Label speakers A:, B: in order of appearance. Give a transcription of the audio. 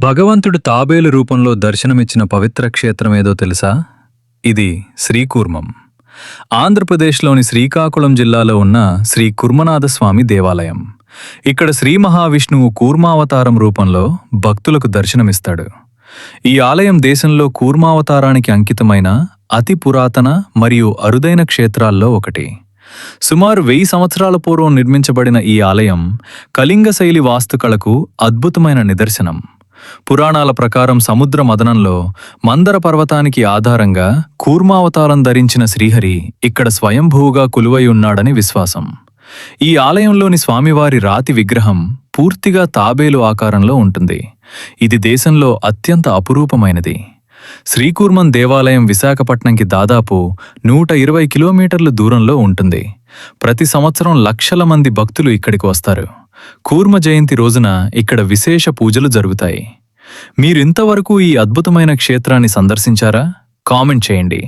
A: భగవంతుడు తాబేలు రూపంలో దర్శనమిచ్చిన పవిత్ర క్షేత్రమేదో తెలుసా? ఇది శ్రీకూర్మం. ఆంధ్రప్రదేశ్లోని శ్రీకాకుళం జిల్లాలో ఉన్న శ్రీ కుర్మనాథస్వామి దేవాలయం. ఇక్కడ శ్రీ మహావిష్ణువు కూర్మావతారం రూపంలో భక్తులకు దర్శనమిస్తాడు. ఈ ఆలయం దేశంలో కూర్మావతారానికి అంకితమైన అతి పురాతన మరియు అరుదైన క్షేత్రాల్లో ఒకటి. సుమారు 1000 సంవత్సరాల పూర్వం నిర్మించబడిన ఈ ఆలయం కళింగ శైలి వాస్తుకళకు అద్భుతమైన నిదర్శనం. పురాణాల ప్రకారం సముద్ర మదనంలో మందర పర్వతానికి ఆధారంగా కూర్మావతారం ధరించిన శ్రీహరి ఇక్కడ స్వయంభూగా కొలువై ఉన్నాడని విశ్వాసం. ఈ ఆలయంలోని స్వామివారి రాతి విగ్రహం పూర్తిగా తాబేలు ఆకారంలో ఉంటుంది. ఇది దేశంలో అత్యంత అపురూపమైనది. శ్రీకూర్మం దేవాలయం విశాఖపట్నంకి దాదాపు 120 కిలోమీటర్ల దూరంలో ఉంటుంది. ప్రతి సంవత్సరం లక్షల మంది భక్తులు ఇక్కడికి వస్తారు. కూర్మ జయంతి రోజున ఇక్కడ విశేష పూజలు జరుగుతాయి. మీరింతవరకు ఈ అద్భుతమైన క్షేత్రాన్ని సందర్శించారా? కామెంట్ చేయండి.